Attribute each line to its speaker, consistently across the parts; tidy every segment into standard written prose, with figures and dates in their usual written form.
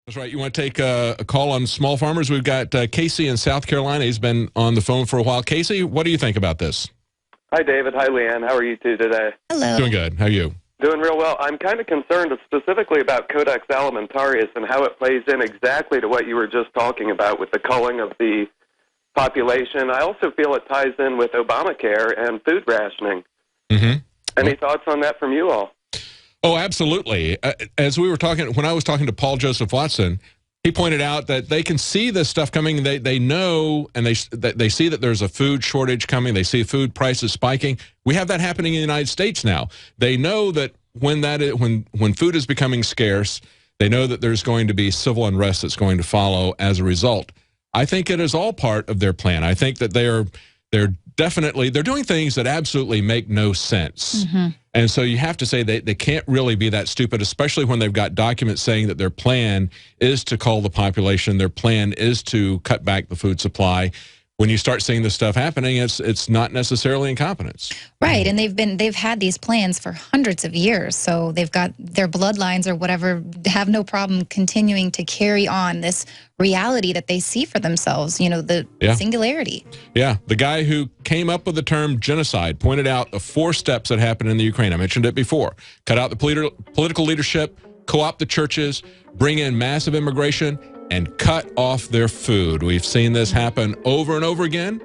Speaker 1: That's right. You want to take a call on small farmers? We've got Casey in South Carolina. He's been on the phone for a while. Casey, what do you think about this?
Speaker 2: Hi, David. Hi, Leanne. How are you two today?
Speaker 3: Hello.
Speaker 1: Doing good. How are you?
Speaker 2: Doing real well. I'm kind of concerned specifically about Codex alimentarius and how it plays in exactly to what you were just talking about with the culling of the population. I also feel it ties in with Obamacare and food rationing.
Speaker 1: Mm-hmm.
Speaker 2: Any thoughts on that from you all?
Speaker 1: Oh, absolutely. As we were talking, when I was talking to Paul Joseph Watson, he pointed out that they can see this stuff coming. They know, and they see that there's a food shortage coming. They see food prices spiking. We have that happening in the United States now. They know that when food is becoming scarce, they know that there's going to be civil unrest that's going to follow as a result. I think it is all part of their plan. I think that they're doing things that absolutely make no sense. Mm-hmm. And so you have to say they can't really be that stupid, especially when they've got documents saying that their plan is to cull the population. Their plan is to cut back the food supply. When you start seeing this stuff happening, it's not necessarily incompetence.
Speaker 3: Right, and they've had these plans for hundreds of years, so they've got their bloodlines or whatever have no problem continuing to carry on this reality that they see for themselves, you know, the singularity.
Speaker 1: Yeah, the guy who came up with the term genocide pointed out the 4 steps that happened in the Ukraine. I mentioned it before. Cut out the political leadership, co-opt the churches, bring in massive immigration, and cut off their food. We've seen this happen over and over again.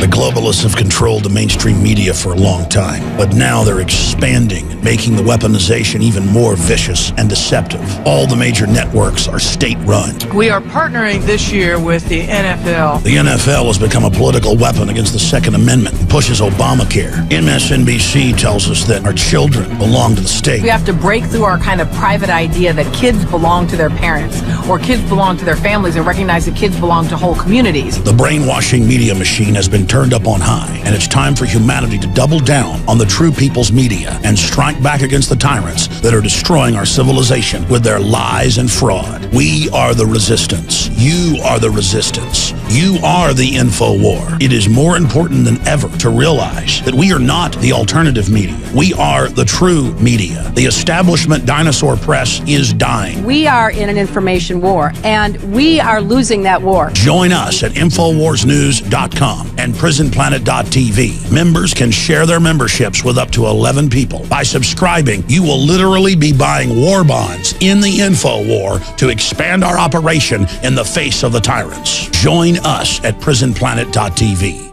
Speaker 4: The globalists have controlled the mainstream media for a long time, but now they're expanding and making the weaponization even more vicious and deceptive. All the major networks are state-run.
Speaker 5: We are partnering this year with the NFL.
Speaker 4: The NFL has become a political weapon against the Second Amendment and pushes Obamacare. MSNBC tells us that our children belong to the state.
Speaker 5: We have to break through our kind of private idea that kids belong to their parents or kids belong to their families and recognize that kids belong to whole communities.
Speaker 4: The brainwashing media machine has been turned up on high, and it's time for humanity to double down on the true people's media and strike back against the tyrants that are destroying our civilization with their lies and fraud. We are the resistance. You are the resistance. You are the info war. It is more important than ever to realize that we are not the alternative media. We are the true media. The establishment dinosaur press is dying.
Speaker 6: We are in an information war, and we are losing that war.
Speaker 4: Join us at InfoWarsNews.com and PrisonPlanet.tv. Members can share their memberships with up to 11 people. By subscribing, you will literally be buying war bonds in the info war to expand our operation in the face of the tyrants. Join us at PrisonPlanet.tv.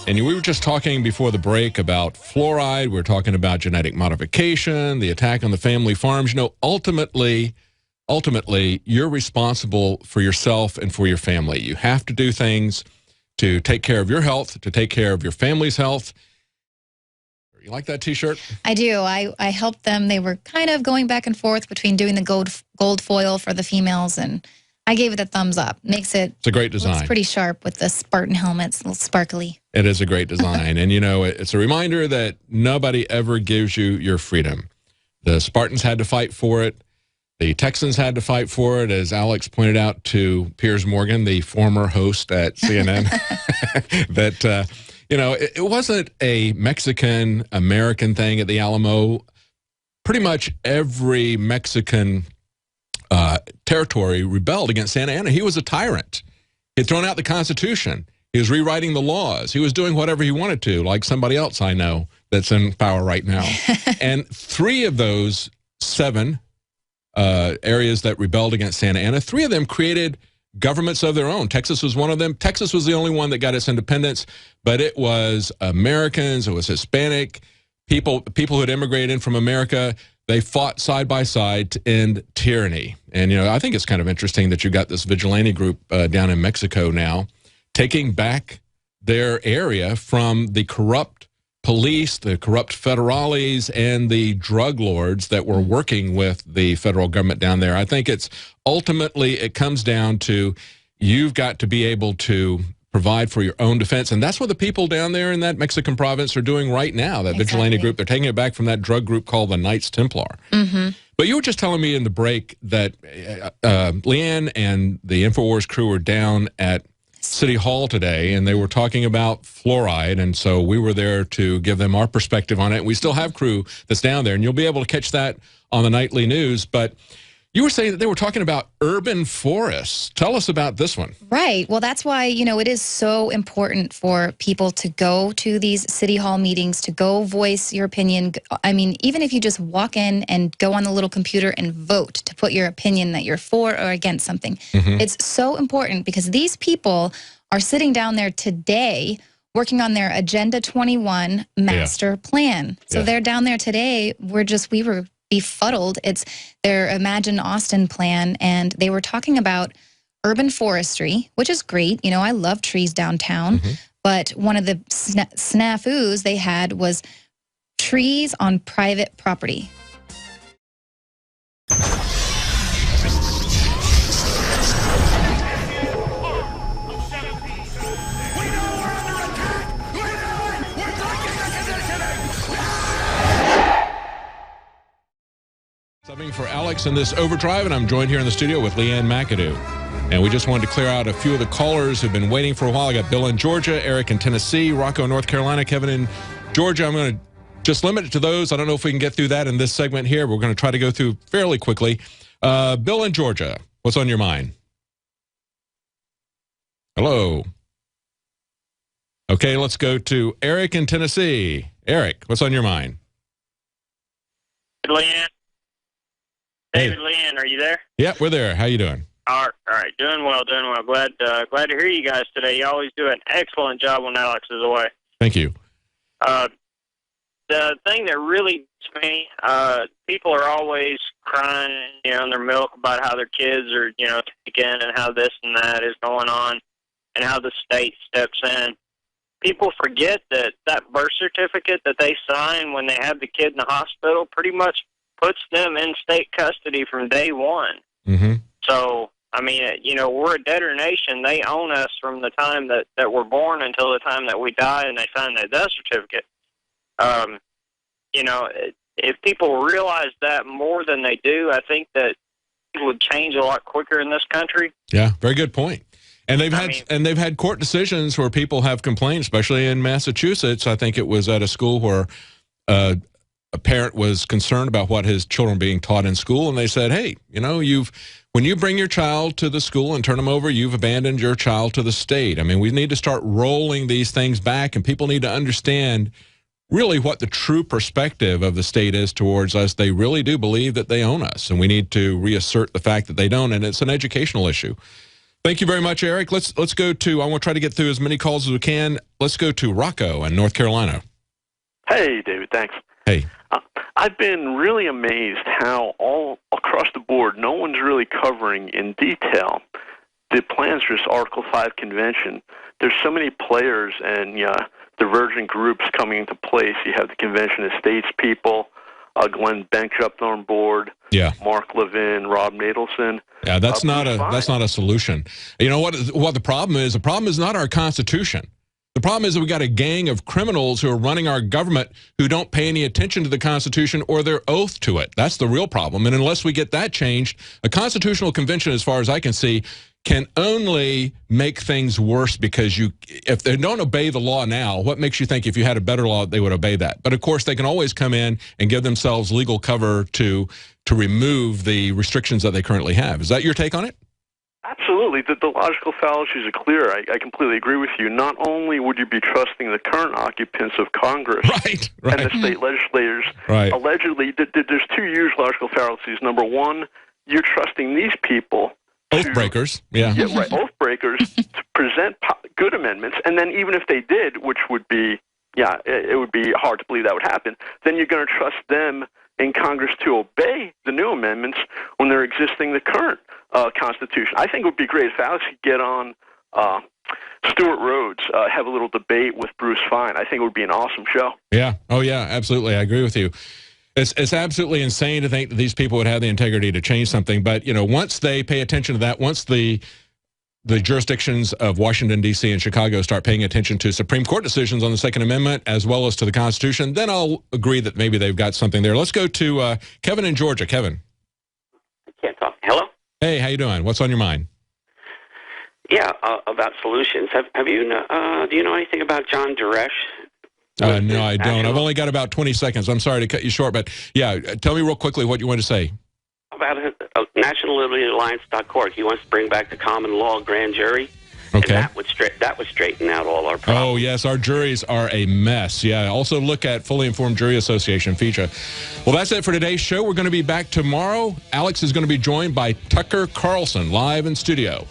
Speaker 1: And we were just talking before the break about fluoride. We were talking about genetic modification, the attack on the family farms. You know, ultimately, you're responsible for yourself and for your family. You have to do things to take care of your health, to take care of your family's health. You like that T-shirt?
Speaker 3: I do. I helped them. They were kind of going back and forth between doing the gold foil for the females, and I gave it a thumbs up. It's
Speaker 1: a great design.
Speaker 3: It's pretty sharp with the Spartan helmets, a little sparkly.
Speaker 1: It is a great design. And, you know, it's a reminder that nobody ever gives you your freedom. The Spartans had to fight for it. The Texans had to fight for it, as Alex pointed out to Piers Morgan, the former host at CNN, that, you know, it wasn't a Mexican-American thing at the Alamo. Pretty much every Mexican territory rebelled against Santa Anna. He was a tyrant. He had thrown out the Constitution. He was rewriting the laws. He was doing whatever he wanted to, like somebody else I know that's in power right now. And 3 of those 7 areas that rebelled against Santa Anna, 3 of them created governments of their own. Texas was one of them. Texas was the only one that got its independence, but it was Americans, it was Hispanic people who had immigrated in from America. They fought side by side to end tyranny. And, you know, I think it's kind of interesting that you got this vigilante group down in Mexico now taking back their area from the corrupt police, the corrupt federales, and the drug lords that were working with the federal government down there. I think it's ultimately, it comes down to you've got to be able to provide for your own defense. And that's what the people down there in that Mexican province are doing right now, that vigilante group. They're taking it back from that drug group called the Knights Templar. Mm-hmm. But you were just telling me in the break that Leanne and the InfoWars crew were down at City Hall today, and they were talking about fluoride, and so we were there to give them our perspective on it. We still have crew that's down there, and you'll be able to catch that on the nightly news. But you were saying that they were talking about urban forests. Tell us about this one.
Speaker 3: Right. Well, that's why, it is so important for people to go to these City Hall meetings, to go voice your opinion. I mean, even if you just walk in and go on the little computer and vote to put your opinion that you're for or against something. It's so important because these people are sitting down there today working on their Agenda 21 master plan. So they're down there today. We were befuddled. It's their Imagine Austin plan, and they were talking about urban forestry, which is great. I love trees downtown, but one of the snafus they had was trees on private property.
Speaker 1: Subbing for Alex in this overdrive, and I'm joined here in the studio with Leanne McAdoo. And we just wanted to clear out a few of the callers who've been waiting for a while. I got Bill in Georgia, Eric in Tennessee, Rocco in North Carolina, Kevin in Georgia. I'm going to just limit it to those. I don't know if we can get through that in this segment here. We're going to try to go through fairly quickly. Bill in Georgia, what's on your mind? Hello. Okay, let's go to Eric in Tennessee. Eric, what's on your mind?
Speaker 7: Leanne. David, Leanne, are you there?
Speaker 1: Yeah, we're there. How you doing?
Speaker 7: All right. Doing well. Glad to hear you guys today. You always do an excellent job when Alex is away.
Speaker 1: Thank you.
Speaker 7: The thing that really gets me, people are always crying, in their milk about how their kids are, taken and how this and that is going on and how the state steps in. People forget that birth certificate that they sign when they have the kid in the hospital pretty much puts them in state custody from day one. So, I mean, we're a debtor nation. They own us from the time that we're born until the time that we die and they sign that death certificate. If people realize that more than they do, I think that it would change a lot quicker in this country. Yeah,
Speaker 1: very good point. And they've had court decisions where people have complained, especially in Massachusetts. I think it was at a school where a parent was concerned about what his children were being taught in school, and they said, hey, when you bring your child to the school and turn them over, you've abandoned your child to the state. I mean, we need to start rolling these things back, and people need to understand really what the true perspective of the state is towards us. They really do believe that they own us, and we need to reassert the fact that they don't, and it's an educational issue. Thank you very much, Eric. Let's go to, I want to try to get through as many calls as we can. Let's go to Rocco in North Carolina.
Speaker 8: Hey, David, thanks.
Speaker 1: Hey.
Speaker 8: I've been really amazed how all across the board, no one's really covering in detail the plans for this Article 5 convention. There's so many players and divergent groups coming into place. You have the Convention of States people, Glenn Bench up on board, Mark Levin, Rob Natelson.
Speaker 1: Yeah, that's not a solution. You know what the problem is? The problem is not our Constitution. The problem is that we got a gang of criminals who are running our government who don't pay any attention to the Constitution or their oath to it. That's the real problem. And unless we get that changed, a constitutional convention, as far as I can see, can only make things worse because if they don't obey the law now, what makes you think if you had a better law, they would obey that? But of course, they can always come in and give themselves legal cover to remove the restrictions that they currently have. Is that your take on it?
Speaker 8: Absolutely. The logical fallacies are clear. I completely agree with you. Not only would you be trusting the current occupants of Congress
Speaker 1: right.
Speaker 8: and the state legislators, allegedly, there's two huge logical fallacies. Number one, you're trusting these people,
Speaker 1: oath breakers,
Speaker 8: oath breakers, to present good amendments, and then even if they did, which would be, it would be hard to believe that would happen, then you're going to trust them in Congress to obey the new amendments when they're existing the current Constitution. I think it would be great if Alex could get on Stuart Rhodes, have a little debate with Bruce Fein. I think it would be an awesome show.
Speaker 1: Yeah. Oh, yeah, absolutely. I agree with you. It's absolutely insane to think that these people would have the integrity to change something. But, once they pay attention to that, once the jurisdictions of Washington, D.C. and Chicago start paying attention to Supreme Court decisions on the Second Amendment as well as to the Constitution, then I'll agree that maybe they've got something there. Let's go to Kevin in Georgia. Kevin.
Speaker 9: I can't talk. Hello?
Speaker 1: Hey, how you doing? What's on your mind?
Speaker 9: about solutions. Have you do you know anything about John Duresh?
Speaker 1: No, I don't. I've only got about 20 seconds. I'm sorry to cut you short, but yeah, tell me real quickly what you want to say.
Speaker 9: About NationalLibertyAlliance.org. He wants to bring back the common law grand jury.
Speaker 1: Okay.
Speaker 9: And that would straighten out all our problems.
Speaker 1: Oh, yes, our juries are a mess. Yeah, also look at Fully Informed Jury Association feature. Well, that's it for today's show. We're going to be back tomorrow. Alex is going to be joined by Tucker Carlson live in studio.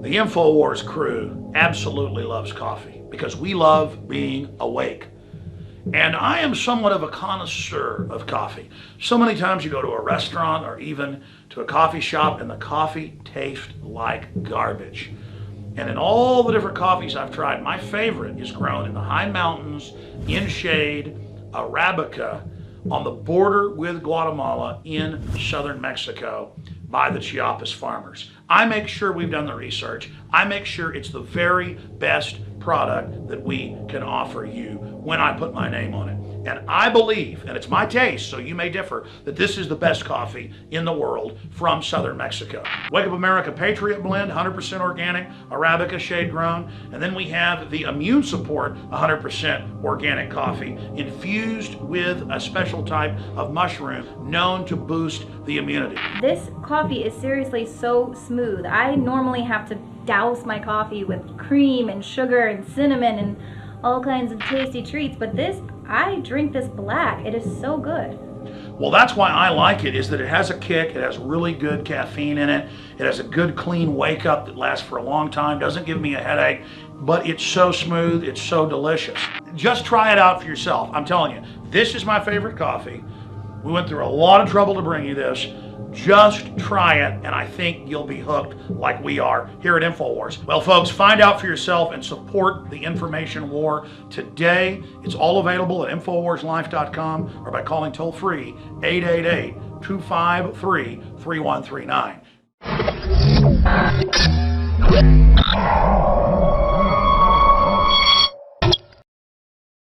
Speaker 4: The InfoWars crew absolutely loves coffee because we love being awake. And I am somewhat of a connoisseur of coffee. So many times you go to a restaurant or even to a coffee shop and the coffee tastes like garbage. And in all the different coffees I've tried, my favorite is grown in the high mountains, in shade, Arabica, on the border with Guatemala in southern Mexico by the Chiapas farmers. I make sure we've done the research. I make sure it's the very best product that we can offer you when I put my name on it. And I believe, and it's my taste, so you may differ, that this is the best coffee in the world from southern Mexico. Wake Up America Patriot Blend, 100% organic, Arabica shade grown. And then we have the Immune Support, 100% organic coffee, infused with a special type of mushroom known to boost the immunity.
Speaker 10: This coffee is seriously so smooth. I normally have to douse my coffee with cream and sugar and cinnamon and all kinds of tasty treats, but this, I drink this black. It is so good.
Speaker 4: Well, that's why I like it, is that it has a kick, it has really good caffeine in it, it has a good clean wake up that lasts for a long time, doesn't give me a headache, but it's so smooth, it's so delicious. Just try it out for yourself. I'm telling you, this is my favorite coffee. We went through a lot of trouble to bring you this. Just try it, and I think you'll be hooked like we are here at InfoWars. Well, folks, find out for yourself and support the information war today. It's all available at InfoWarsLife.com or by calling toll-free 888-253-3139.